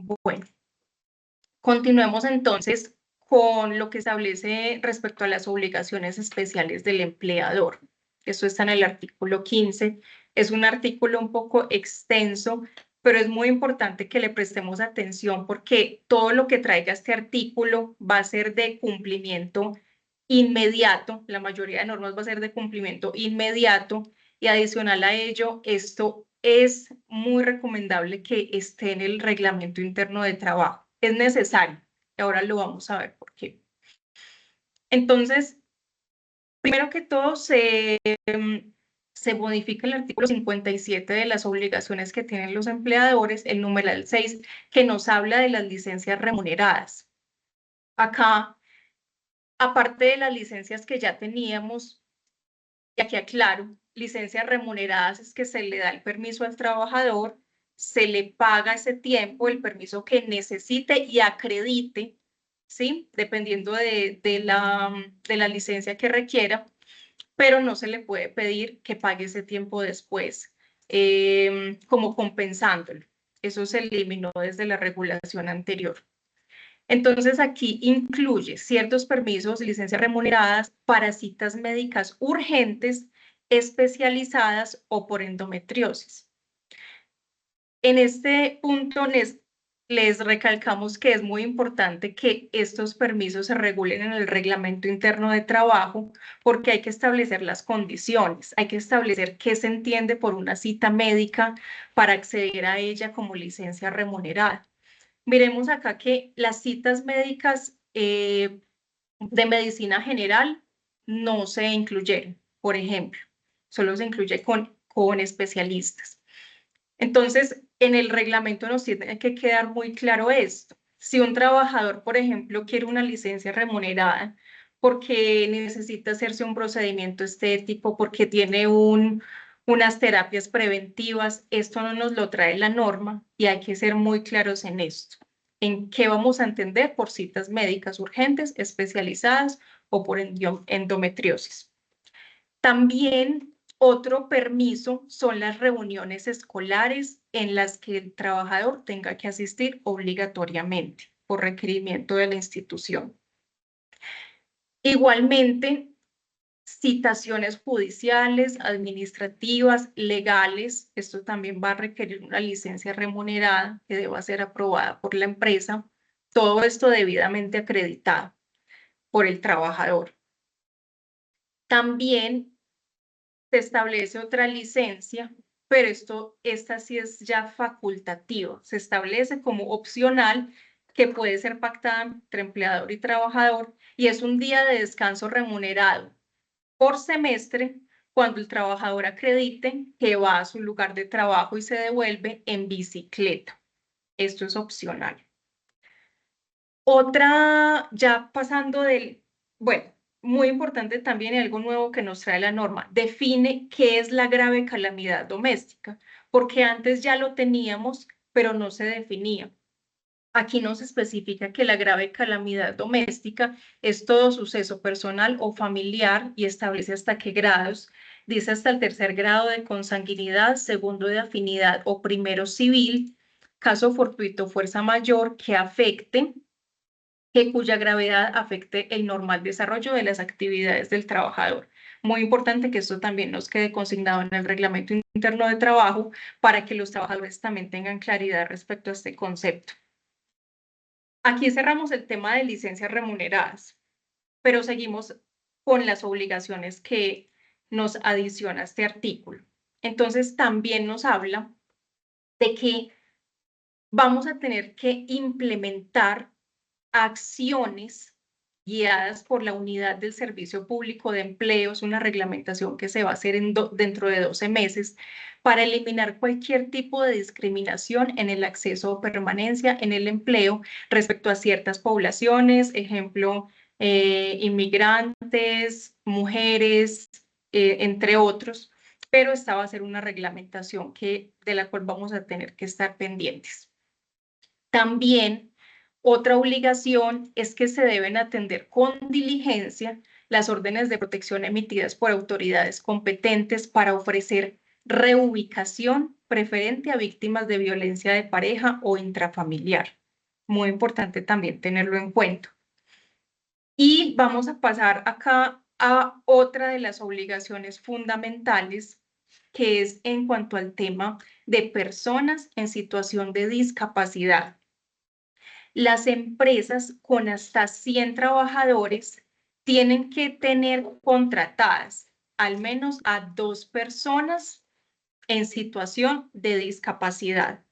Bueno, continuemos entonces con lo que establece respecto a las obligaciones especiales del empleador. Esto está en el artículo 15. Es un artículo un poco extenso, pero es muy importante que le prestemos atención porque todo lo que traiga este artículo va a ser de cumplimiento inmediato. La mayoría de normas va a ser de cumplimiento inmediato y adicional a ello, esto es muy recomendable que esté en el reglamento interno de trabajo. Es necesario. Y ahora lo vamos a ver por qué. Entonces, primero que todo, se modifica el artículo 57 de las obligaciones que tienen los empleadores, el numeral 6, que nos habla de las licencias remuneradas. Acá, aparte de las licencias que ya teníamos, y aquí aclaro, licencias remuneradas es que se le da el permiso al trabajador, se le paga ese tiempo, el permiso que necesite y acredite, ¿sí? Dependiendo de la licencia que requiera, pero no se le puede pedir que pague ese tiempo después, como compensándolo. Eso se eliminó desde la regulación anterior. Entonces aquí incluye ciertos permisos, licencias remuneradas para citas médicas urgentes, especializadas o por endometriosis. En este punto les recalcamos que es muy importante que estos permisos se regulen en el reglamento interno de trabajo porque hay que establecer las condiciones, hay que establecer qué se entiende por una cita médica para acceder a ella como licencia remunerada. Miremos acá que las citas médicas de medicina general no se incluyeron, por ejemplo, solo se incluye con especialistas. Entonces, en el reglamento nos tiene que quedar muy claro esto. Si un trabajador, por ejemplo, quiere una licencia remunerada porque necesita hacerse un procedimiento estético, porque tiene unas terapias preventivas, esto no nos lo trae la norma y hay que ser muy claros en esto. ¿En qué vamos a entender por citas médicas urgentes, especializadas o por endometriosis? También otro permiso son las reuniones escolares en las que el trabajador tenga que asistir obligatoriamente por requerimiento de la institución. Igualmente, citaciones judiciales, administrativas, legales, esto también va a requerir una licencia remunerada que deba ser aprobada por la empresa, todo esto debidamente acreditado por el trabajador. También se establece otra licencia, pero esta sí es ya facultativa, se establece como opcional que puede ser pactada entre empleador y trabajador y es un día de descanso remunerado por semestre cuando el trabajador acredite que va a su lugar de trabajo y se devuelve en bicicleta. Esto es opcional. Otra, ya pasando bueno, muy importante también y algo nuevo que nos trae la norma, define qué es la grave calamidad doméstica, porque antes ya lo teníamos, pero no se definía. Aquí nos especifica que la grave calamidad doméstica es todo suceso personal o familiar y establece hasta qué grados. Dice hasta el 3er grado de consanguinidad, 2º de afinidad o 1º civil, caso fortuito fuerza mayor que afecte, cuya gravedad afecte el normal desarrollo de las actividades del trabajador. Muy importante que esto también nos quede consignado en el reglamento interno de trabajo para que los trabajadores también tengan claridad respecto a este concepto. Aquí cerramos el tema de licencias remuneradas, pero seguimos con las obligaciones que nos adiciona este artículo. Entonces, también nos habla de que vamos a tener que implementar acciones guiadas por la Unidad del Servicio Público de Empleo, es una reglamentación que se va a hacer dentro de 12 meses, para eliminar cualquier tipo de discriminación en el acceso o permanencia en el empleo respecto a ciertas poblaciones, ejemplo, inmigrantes, mujeres, entre otros, pero esta va a ser una reglamentación de la cual vamos a tener que estar pendientes. También otra obligación es que se deben atender con diligencia las órdenes de protección emitidas por autoridades competentes para ofrecer reubicación preferente a víctimas de violencia de pareja o intrafamiliar. Muy importante también tenerlo en cuenta. Y vamos a pasar acá a otra de las obligaciones fundamentales, que es en cuanto al tema de personas en situación de discapacidad. Las empresas con hasta 100 trabajadores tienen que tener contratadas al menos a 2 personas en situación de discapacidad.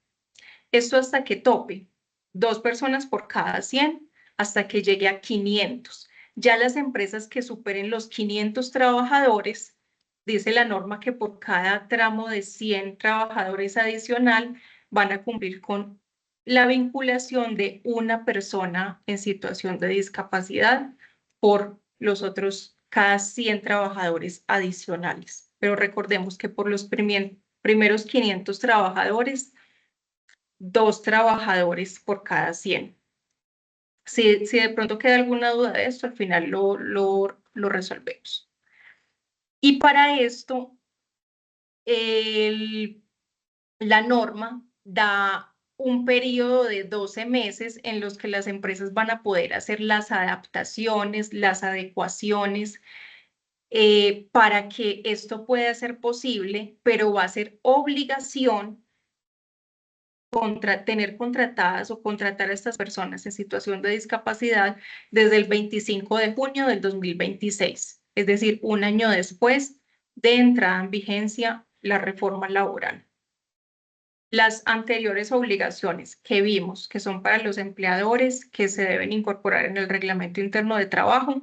Esto hasta que tope 2 personas por cada 100 hasta que llegue a 500. Ya las empresas que superen los 500 trabajadores, dice la norma que por cada tramo de 100 trabajadores adicional van a cumplir con la vinculación de una persona en situación de discapacidad por los otros cada 100 trabajadores adicionales. Pero recordemos que por los primeros 500 trabajadores, 2 trabajadores por cada 100. Si de pronto queda alguna duda de esto, al final lo resolvemos. Y para esto, la norma da un periodo de 12 meses en los que las empresas van a poder hacer las adaptaciones, las adecuaciones, para que esto pueda ser posible, pero va a ser obligación tener contratadas o contratar a estas personas en situación de discapacidad desde el 25 de junio del 2026, es decir, un año después de entrada en vigencia la reforma laboral. Las anteriores obligaciones que vimos, que son para los empleadores, que se deben incorporar en el reglamento interno de trabajo,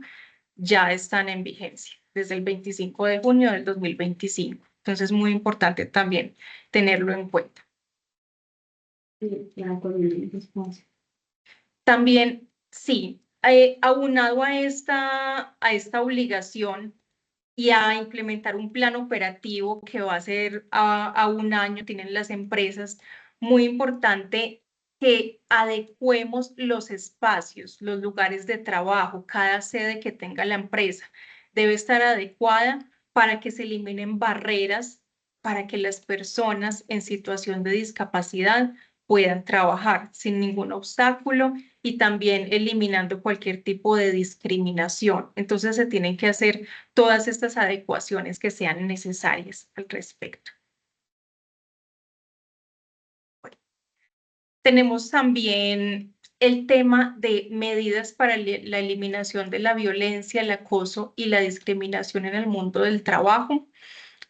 ya están en vigencia desde el 25 de junio del 2025. Entonces, es muy importante también tenerlo en cuenta. También, sí, aunado a esta obligación y a implementar un plan operativo que va a ser a un año, tienen las empresas, muy importante que adecuemos los espacios, los lugares de trabajo, cada sede que tenga la empresa debe estar adecuada para que se eliminen barreras para que las personas en situación de discapacidad puedan trabajar sin ningún obstáculo y también eliminando cualquier tipo de discriminación. Entonces se tienen que hacer todas estas adecuaciones que sean necesarias al respecto. Bueno, tenemos también el tema de medidas para la eliminación de la violencia, el acoso y la discriminación en el mundo del trabajo.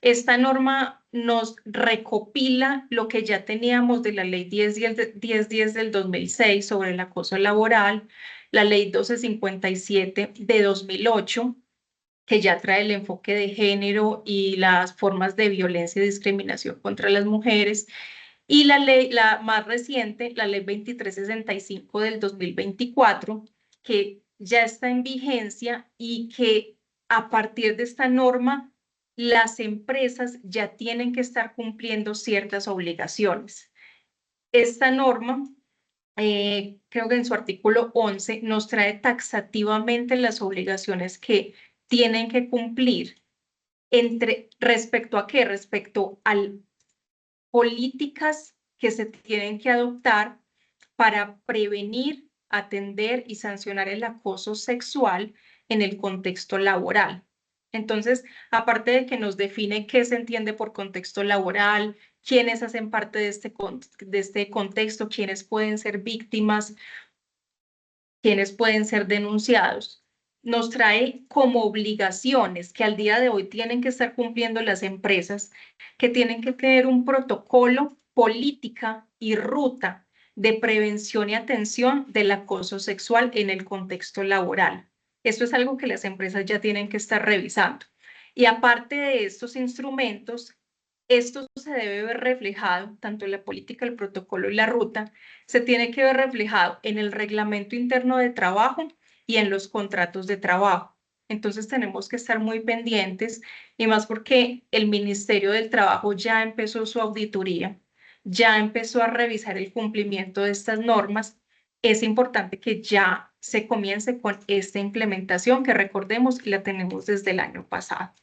Esta norma nos recopila lo que ya teníamos de la ley 1010 del 2006 sobre el acoso laboral, la ley 1257 de 2008, que ya trae el enfoque de género y las formas de violencia y discriminación contra las mujeres, y la ley, la más reciente, la ley 2365 del 2024, que ya está en vigencia y que a partir de esta norma, las empresas ya tienen que estar cumpliendo ciertas obligaciones. Esta norma, creo que en su artículo 11, nos trae taxativamente las obligaciones que tienen que cumplir respecto a qué, respecto a políticas que se tienen que adoptar para prevenir, atender y sancionar el acoso sexual en el contexto laboral. Entonces, aparte de que nos define qué se entiende por contexto laboral, quiénes hacen parte de este contexto, quiénes pueden ser víctimas, quiénes pueden ser denunciados, nos trae como obligaciones que al día de hoy tienen que estar cumpliendo las empresas, que tienen que tener un protocolo, política y ruta de prevención y atención del acoso sexual en el contexto laboral. Esto es algo que las empresas ya tienen que estar revisando. Y aparte de estos instrumentos, esto se debe ver reflejado, tanto en la política, el protocolo y la ruta, se tiene que ver reflejado en el reglamento interno de trabajo y en los contratos de trabajo. Entonces tenemos que estar muy pendientes y más porque el Ministerio del Trabajo ya empezó su auditoría, ya empezó a revisar el cumplimiento de estas normas. Es importante que ya se comience con esta implementación que recordemos la tenemos desde el año pasado.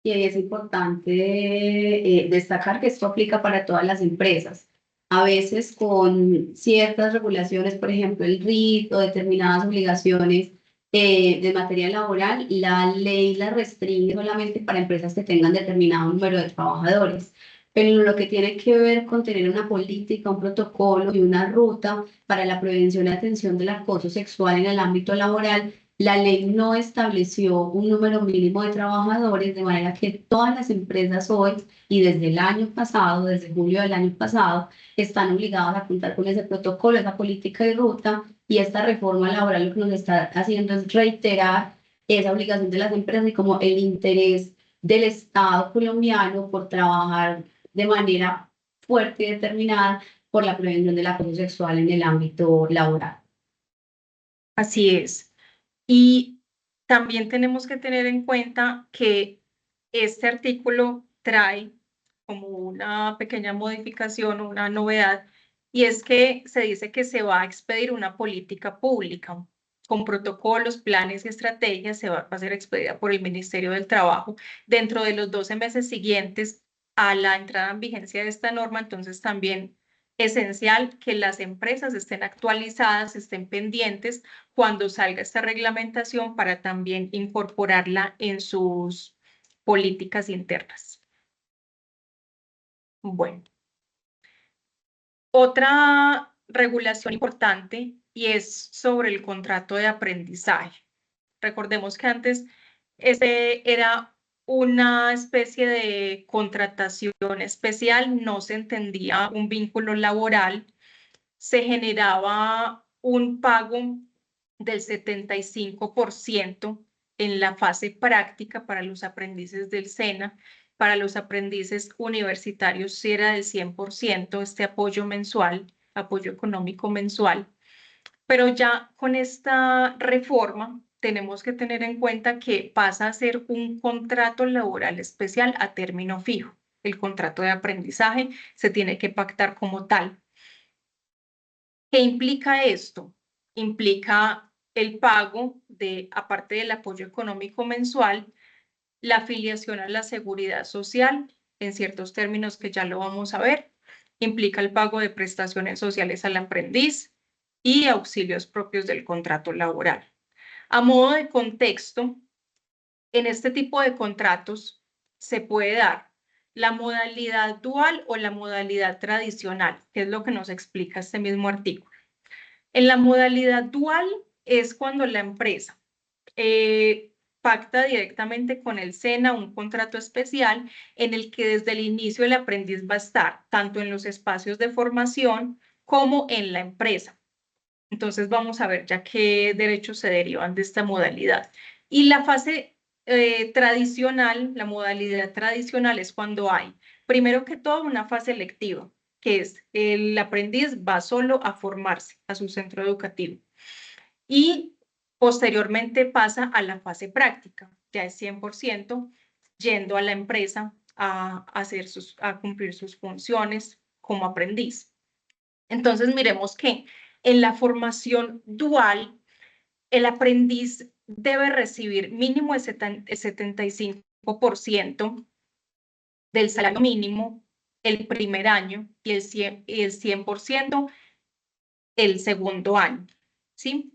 Y ahí es importante destacar que esto aplica para todas las empresas. A veces con ciertas regulaciones, por ejemplo, el RIT o determinadas obligaciones de materia laboral, la ley la restringe solamente para empresas que tengan determinado número de trabajadores. Pero en lo que tiene que ver con tener una política, un protocolo y una ruta para la prevención y atención del acoso sexual en el ámbito laboral, la ley no estableció un número mínimo de trabajadores, de manera que todas las empresas hoy y desde el año pasado, desde julio del año pasado, están obligadas a contar con ese protocolo, esa política y ruta, y esta reforma laboral lo que nos está haciendo es reiterar esa obligación de las empresas y como el interés del Estado colombiano por trabajar de manera fuerte y determinada por la prevención del acoso sexual en el ámbito laboral. Así es. Y también tenemos que tener en cuenta que este artículo trae como una pequeña modificación, una novedad, y es que se dice que se va a expedir una política pública con protocolos, planes y estrategias, va a ser expedida por el Ministerio del Trabajo dentro de los 12 meses siguientes a la entrada en vigencia de esta norma. Entonces también esencial que las empresas estén actualizadas, estén pendientes cuando salga esta reglamentación para también incorporarla en sus políticas internas. Bueno, otra regulación importante y es sobre el contrato de aprendizaje. Recordemos que antes este era una especie de contratación especial, no se entendía un vínculo laboral, se generaba un pago del 75% en la fase práctica para los aprendices del SENA. Para los aprendices universitarios sí era del 100% este apoyo mensual, apoyo económico mensual. Pero ya con esta reforma tenemos que tener en cuenta que pasa a ser un contrato laboral especial a término fijo. El contrato de aprendizaje se tiene que pactar como tal. ¿Qué implica esto? Implica el pago de, aparte del apoyo económico mensual, la afiliación a la seguridad social, en ciertos términos que ya lo vamos a ver, implica el pago de prestaciones sociales al aprendiz y auxilios propios del contrato laboral. A modo de contexto, en este tipo de contratos se puede dar la modalidad dual o la modalidad tradicional, que es lo que nos explica este mismo artículo. En la modalidad dual es cuando la empresa pacta directamente con el SENA un contrato especial en el que desde el inicio el aprendiz va a estar tanto en los espacios de formación como en la empresa. Entonces vamos a ver ya qué derechos se derivan de esta modalidad. Y la fase tradicional, la modalidad tradicional es cuando hay, primero que todo, una fase lectiva, que es el aprendiz va solo a formarse a su centro educativo. Y posteriormente pasa a la fase práctica, ya es 100% yendo a la empresa a cumplir sus funciones como aprendiz. Entonces, miremos que en la formación dual, el aprendiz debe recibir mínimo el 75% del salario mínimo el primer año y el 100% el segundo año, ¿sí?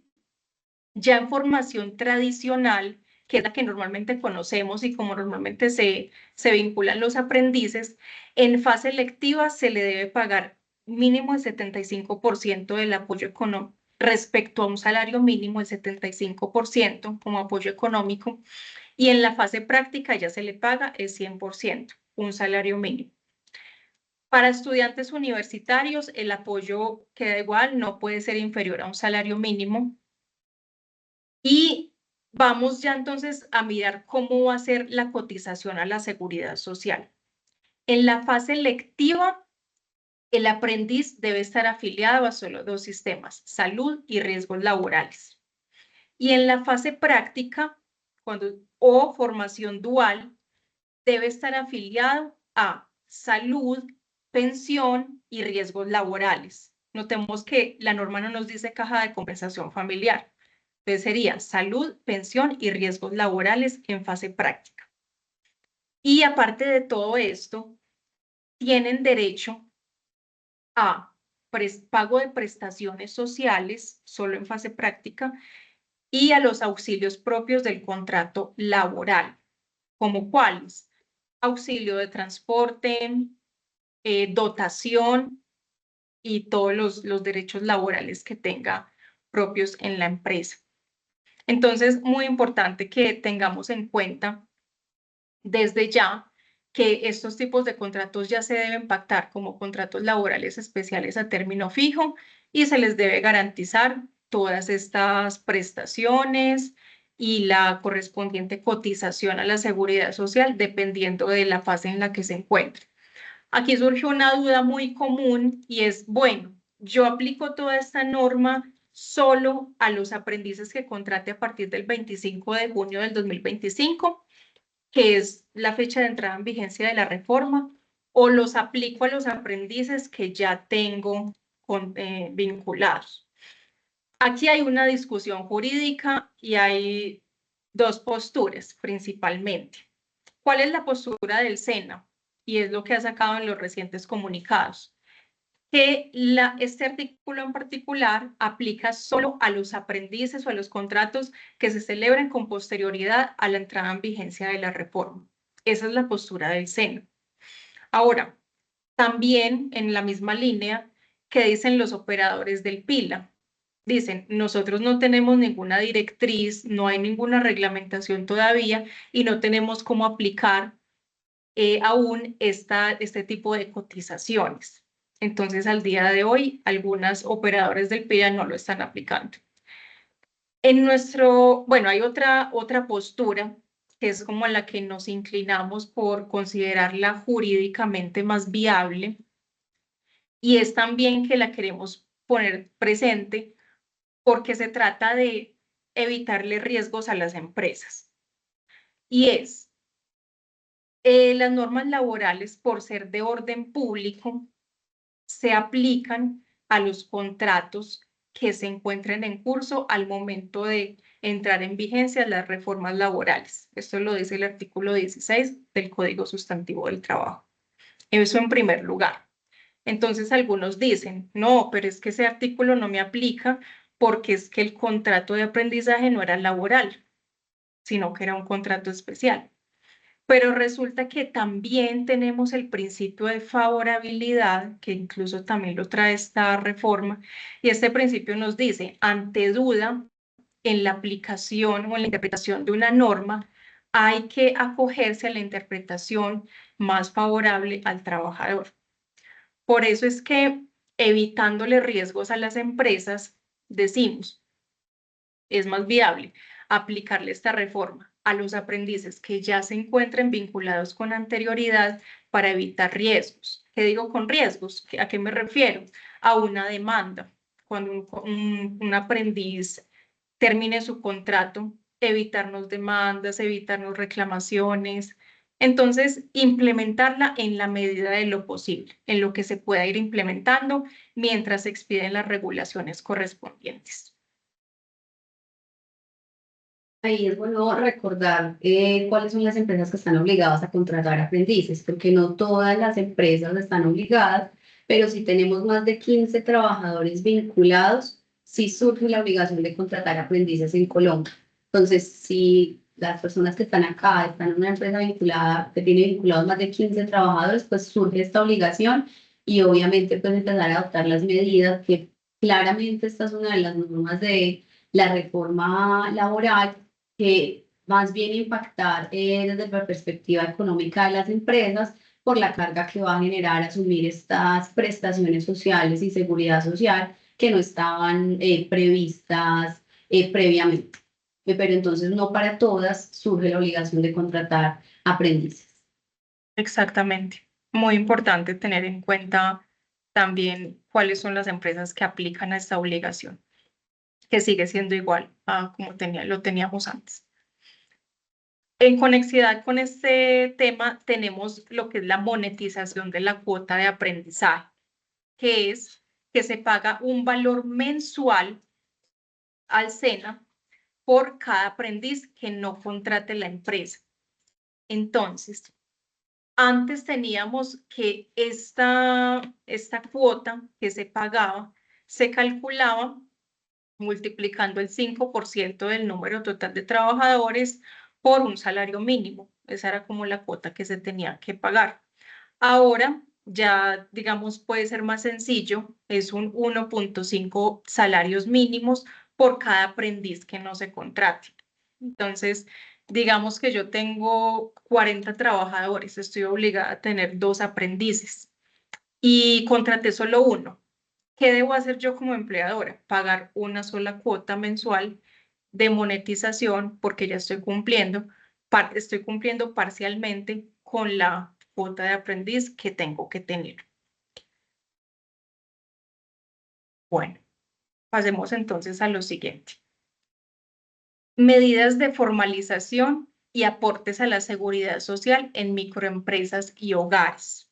Ya en formación tradicional, que es la que normalmente conocemos y como normalmente se vinculan los aprendices, en fase lectiva se le debe pagar mínimo el 75% del apoyo económico respecto a un salario mínimo el 75% como apoyo económico, y en la fase práctica ya se le paga el 100%, un salario mínimo. Para estudiantes universitarios, el apoyo queda igual, no puede ser inferior a un salario mínimo. Y vamos ya entonces a mirar cómo va a ser la cotización a la seguridad social. En la fase lectiva, el aprendiz debe estar afiliado a solo dos sistemas, salud y riesgos laborales. Y en la fase práctica o formación dual, debe estar afiliado a salud, pensión y riesgos laborales. Notemos que la norma no nos dice caja de compensación familiar. Entonces sería salud, pensión y riesgos laborales en fase práctica. Y aparte de todo esto, tienen derecho a pago de prestaciones sociales, solo en fase práctica, y a los auxilios propios del contrato laboral, como cuáles: auxilio de transporte, dotación y todos los derechos laborales que tenga propios en la empresa. Entonces, muy importante que tengamos en cuenta desde ya que estos tipos de contratos ya se deben pactar como contratos laborales especiales a término fijo y se les debe garantizar todas estas prestaciones y la correspondiente cotización a la seguridad social dependiendo de la fase en la que se encuentre. Aquí surge una duda muy común y es, bueno, yo aplico toda esta norma solo a los aprendices que contrate a partir del 25 de junio del 2025, que es la fecha de entrada en vigencia de la reforma, o los aplico a los aprendices que ya tengo vinculados. Aquí hay una discusión jurídica y hay dos posturas principalmente. ¿Cuál es la postura del SENA? Y es lo que ha sacado en los recientes comunicados, que este artículo en particular aplica solo a los aprendices o a los contratos que se celebren con posterioridad a la entrada en vigencia de la reforma. Esa es la postura del SENA. Ahora, también en la misma línea, ¿qué dicen los operadores del PILA? Dicen, nosotros no tenemos ninguna directriz, no hay ninguna reglamentación todavía y no tenemos cómo aplicar aún este tipo de cotizaciones. Entonces, al día de hoy, algunos operadores del PILA no lo están aplicando. Bueno, hay otra postura que es como la que nos inclinamos por considerarla jurídicamente más viable, y es también que la queremos poner presente porque se trata de evitarle riesgos a las empresas. Y es, las normas laborales, por ser de orden público, se aplican a los contratos que se encuentren en curso al momento de entrar en vigencia las reformas laborales. Esto lo dice el artículo 16 del Código Sustantivo del Trabajo. Eso en primer lugar. Entonces algunos dicen, no, pero es que ese artículo no me aplica porque es que el contrato de aprendizaje no era laboral, sino que era un contrato especial. Pero resulta que también tenemos el principio de favorabilidad, que incluso también lo trae esta reforma, y este principio nos dice, ante duda, en la aplicación o en la interpretación de una norma, hay que acogerse a la interpretación más favorable al trabajador. Por eso es que, evitándole riesgos a las empresas, decimos, es más viable aplicarle esta reforma a los aprendices que ya se encuentren vinculados con anterioridad para evitar riesgos. ¿Qué digo con riesgos? ¿A qué me refiero? A una demanda. Cuando un aprendiz termine su contrato, evitarnos demandas, evitarnos reclamaciones. Entonces, implementarla en la medida de lo posible, en lo que se pueda ir implementando mientras se expiden las regulaciones correspondientes. Ahí es bueno recordar cuáles son las empresas que están obligadas a contratar aprendices, porque no todas las empresas están obligadas, pero si tenemos más de 15 trabajadores vinculados, sí surge la obligación de contratar aprendices en Colombia. Entonces, si las personas que están acá están en una empresa vinculada, que tiene vinculados más de 15 trabajadores, pues surge esta obligación y obviamente pues empezar a adoptar las medidas que claramente esta es una de las normas de la reforma laboral que más bien impactar desde la perspectiva económica de las empresas por la carga que va a generar asumir estas prestaciones sociales y seguridad social que no estaban previstas previamente. Pero entonces no para todas surge la obligación de contratar aprendices. Exactamente. Muy importante tener en cuenta también cuáles son las empresas que aplican a esta obligación, que sigue siendo igual a como lo teníamos antes. En conexidad con este tema tenemos lo que es la monetización de la cuota de aprendizaje, que es que se paga un valor mensual al SENA por cada aprendiz que no contrate la empresa. Entonces, Antes teníamos que esta cuota que se pagaba se calculaba multiplicando el 5% del número total de trabajadores por un salario mínimo. Esa era como la cuota que se tenía que pagar. Ahora ya, digamos, puede ser más sencillo, es un 1.5 salarios mínimos por cada aprendiz que no se contrate. Entonces, digamos que yo tengo 40 trabajadores, estoy obligada a tener 2 aprendices y contraté solo uno. ¿Qué debo hacer yo como empleadora? Pagar una sola cuota mensual de monetización porque ya estoy cumpliendo parcialmente con la cuota de aprendiz que tengo que tener. Bueno, pasemos entonces a lo siguiente. Medidas de formalización y aportes a la seguridad social en microempresas y hogares.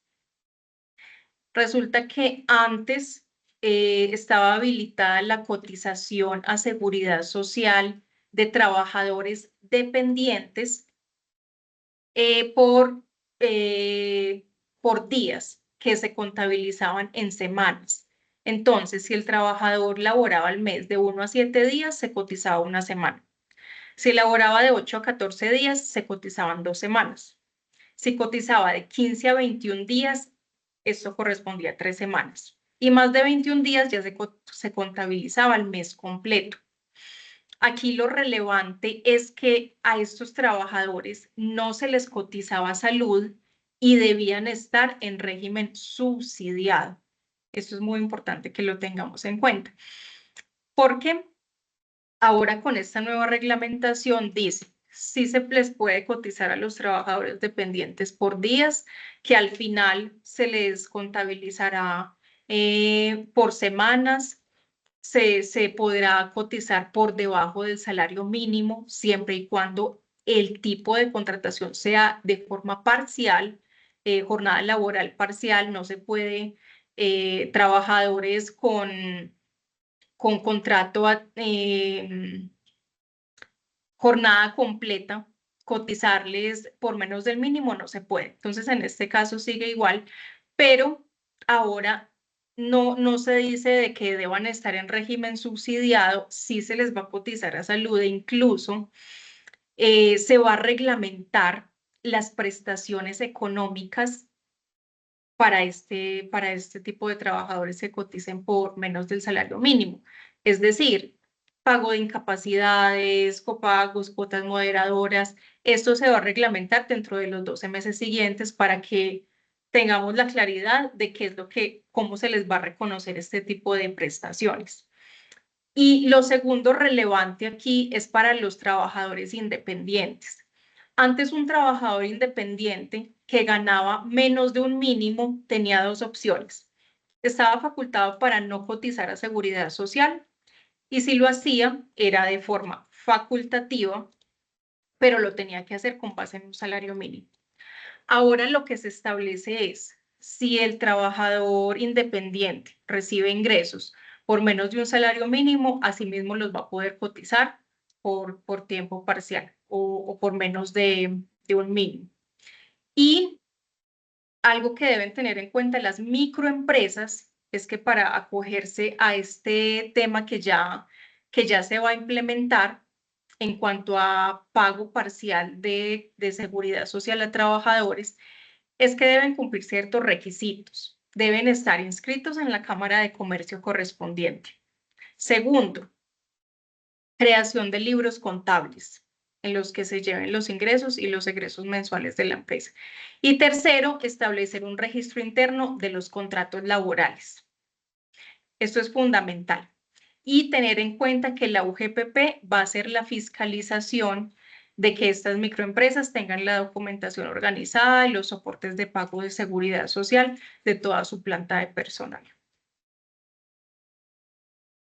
Resulta que antes estaba habilitada la cotización a seguridad social de trabajadores dependientes eh, por, por días que se contabilizaban en semanas. Entonces, si el trabajador laboraba al mes de 1 a 7 días, se cotizaba una semana. Si laboraba de 8 a 14 días, se cotizaban 2 semanas. Si cotizaba de 15 a 21 días, esto correspondía a 3 semanas. Y más de 21 días ya se contabilizaba el mes completo. Aquí lo relevante es que a estos trabajadores no se les cotizaba salud y debían estar en régimen subsidiado. Esto es muy importante que lo tengamos en cuenta. Porque ahora con esta nueva reglamentación dice, sí se les puede cotizar a los trabajadores dependientes por días, que al final se les contabilizará por semanas, se podrá cotizar por debajo del salario mínimo, siempre y cuando el tipo de contratación sea de forma parcial, jornada laboral parcial, no se puede trabajadores con contrato jornada completa, cotizarles por menos del mínimo no se puede. Entonces, en este caso sigue igual, pero ahora no se dice de que deban estar en régimen subsidiado, sí se les va a cotizar a salud e incluso se va a reglamentar las prestaciones económicas para este tipo de trabajadores que coticen por menos del salario mínimo. Es decir, pago de incapacidades, copagos, cuotas moderadoras. Esto se va a reglamentar dentro de los 12 meses siguientes para que tengamos la claridad de qué es cómo se les va a reconocer este tipo de prestaciones. Y lo segundo relevante aquí es para los trabajadores independientes. Antes un trabajador independiente que ganaba menos de un mínimo tenía 2 opciones. Estaba facultado para no cotizar a seguridad social y si lo hacía era de forma facultativa, pero lo tenía que hacer con base en un salario mínimo. Ahora lo que se establece es, si el trabajador independiente recibe ingresos por menos de un salario mínimo, asimismo los va a poder cotizar por tiempo parcial o por menos de un mínimo. Y algo que deben tener en cuenta las microempresas es que para acogerse a este tema que ya se va a implementar en cuanto a pago parcial de seguridad social a trabajadores, es que deben cumplir ciertos requisitos. Deben estar inscritos en la Cámara de Comercio correspondiente. Segundo, creación de libros contables en los que se lleven los ingresos y los egresos mensuales de la empresa. Y tercero, establecer un registro interno de los contratos laborales. Esto es fundamental. Y tener en cuenta que la UGPP va a hacer la fiscalización de que estas microempresas tengan la documentación organizada y los soportes de pago de seguridad social de toda su planta de personal.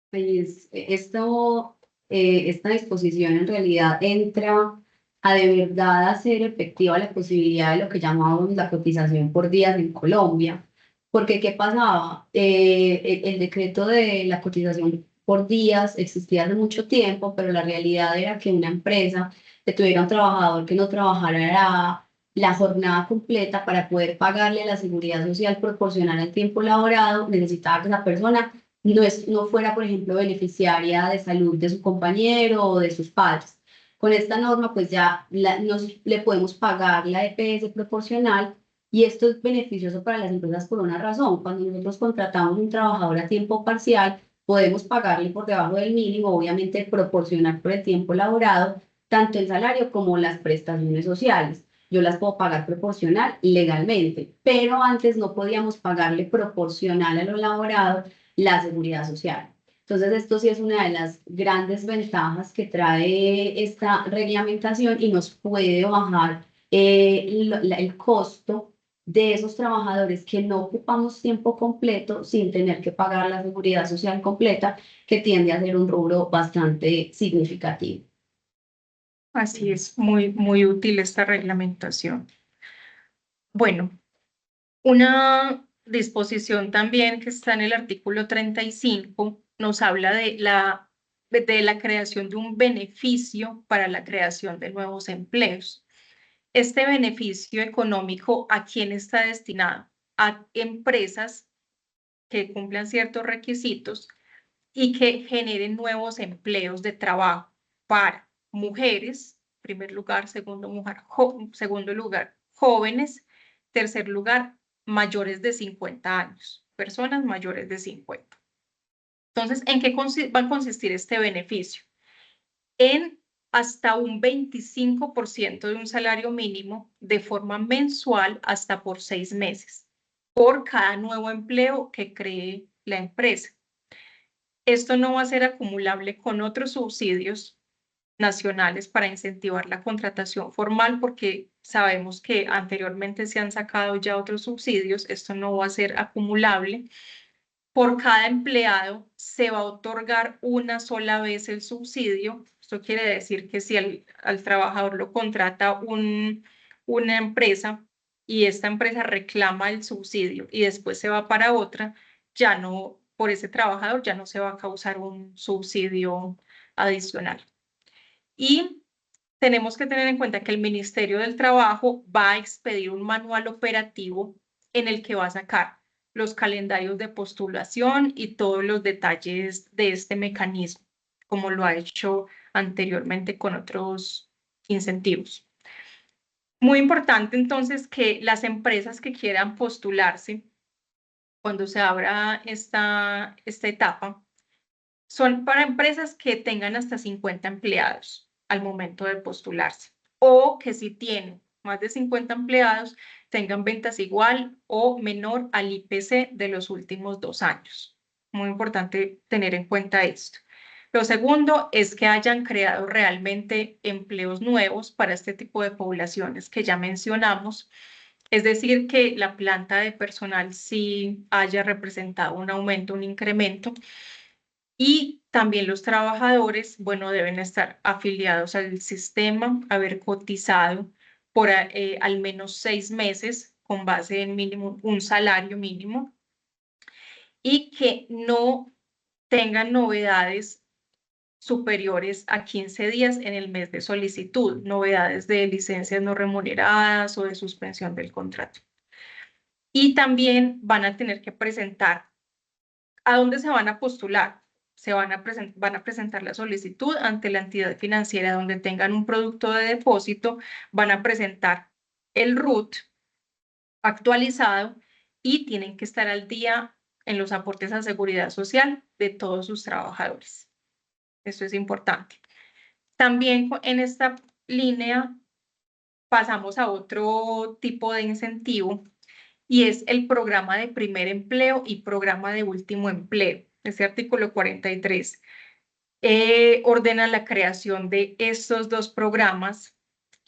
Pues esta disposición en realidad entra a de verdad hacer efectiva la posibilidad de lo que llamamos la cotización por días en Colombia. Porque, ¿qué pasaba? El decreto de la cotización por días existía hace mucho tiempo, pero la realidad era que una empresa que tuviera un trabajador que no trabajara la jornada completa para poder pagarle la seguridad social proporcional al tiempo laborado, necesitaba que esa persona no fuera, por ejemplo, beneficiaria de salud de su compañero o de sus padres. Con esta norma, pues ya le podemos pagar la EPS proporcional y esto es beneficioso para las empresas por una razón. Cuando nosotros contratamos un trabajador a tiempo parcial, podemos pagarle por debajo del mínimo, obviamente proporcional por el tiempo laborado, tanto el salario como las prestaciones sociales. Yo las puedo pagar proporcional legalmente, pero antes no podíamos pagarle proporcional a lo laborado la seguridad social. Entonces, esto sí es una de las grandes ventajas que trae esta reglamentación y nos puede bajar el costo de esos trabajadores que no ocupamos tiempo completo sin tener que pagar la seguridad social completa, que tiende a ser un rubro bastante significativo. Así es, muy, muy útil esta reglamentación. Bueno, una disposición también que está en el artículo 35 nos habla de la creación de un beneficio para la creación de nuevos empleos. Este beneficio económico, ¿a quién está destinado? A empresas que cumplan ciertos requisitos y que generen nuevos empleos de trabajo para mujeres, primer lugar, segundo lugar, jóvenes, tercer lugar, mayores de 50 años, personas mayores de 50. Entonces, ¿en qué va a consistir este beneficio? En hasta un 25% de un salario mínimo de forma mensual hasta por 6 meses, por cada nuevo empleo que cree la empresa. Esto no va a ser acumulable con otros subsidios nacionales para incentivar la contratación formal, porque sabemos que anteriormente se han sacado ya otros subsidios. Esto no va a ser acumulable. Por cada empleado se va a otorgar una sola vez el subsidio. Esto quiere decir que si al trabajador lo contrata una empresa y esta empresa reclama el subsidio y después se va para otra, ya no, por ese trabajador ya no se va a causar un subsidio adicional. Y tenemos que tener en cuenta que el Ministerio del Trabajo va a expedir un manual operativo en el que va a sacar los calendarios de postulación y todos los detalles de este mecanismo, como lo ha hecho anteriormente con otros incentivos. Muy importante entonces que las empresas que quieran postularse cuando se abra esta etapa son para empresas que tengan hasta 50 empleados al momento de postularse, o que si tienen más de 50 empleados tengan ventas igual o menor al IPC de los últimos 2 años. Muy importante tener en cuenta esto. Lo segundo es que hayan creado realmente empleos nuevos para este tipo de poblaciones que ya mencionamos, es decir, que la planta de personal sí haya representado un aumento, un incremento. Y también los trabajadores, bueno, deben estar afiliados al sistema, haber cotizado por al menos 6 meses con base en mínimo, un salario mínimo, y que no tengan novedades superiores a 15 días en el mes de solicitud, novedades de licencias no remuneradas o de suspensión del contrato. Y también van a tener que presentar a dónde se van a postular. Van a presentar la solicitud ante la entidad financiera donde tengan un producto de depósito, van a presentar el RUT actualizado y tienen que estar al día en los aportes a seguridad social de todos sus trabajadores. Esto es importante. También en esta línea pasamos a otro tipo de incentivo y es el programa de primer empleo y programa de último empleo. Este artículo 43 ordena la creación de estos dos programas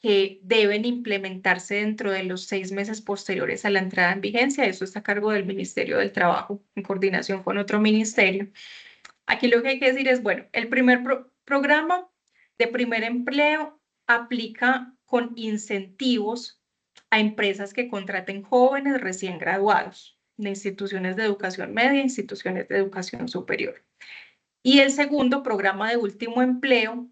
que deben implementarse dentro de los 6 meses posteriores a la entrada en vigencia. Eso está a cargo del Ministerio del Trabajo en coordinación con otro ministerio. Aquí lo que hay que decir es, bueno, el primer programa de primer empleo aplica con incentivos a empresas que contraten jóvenes recién graduados de instituciones de educación media, instituciones de educación superior. Y el segundo programa de último empleo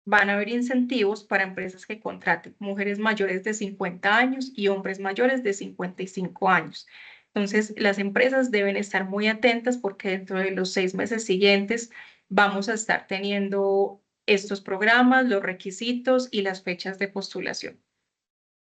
van a haber incentivos para empresas que contraten mujeres mayores de 50 años y hombres mayores de 55 años. Entonces, las empresas deben estar muy atentas porque dentro de los 6 meses siguientes vamos a estar teniendo estos programas, los requisitos y las fechas de postulación.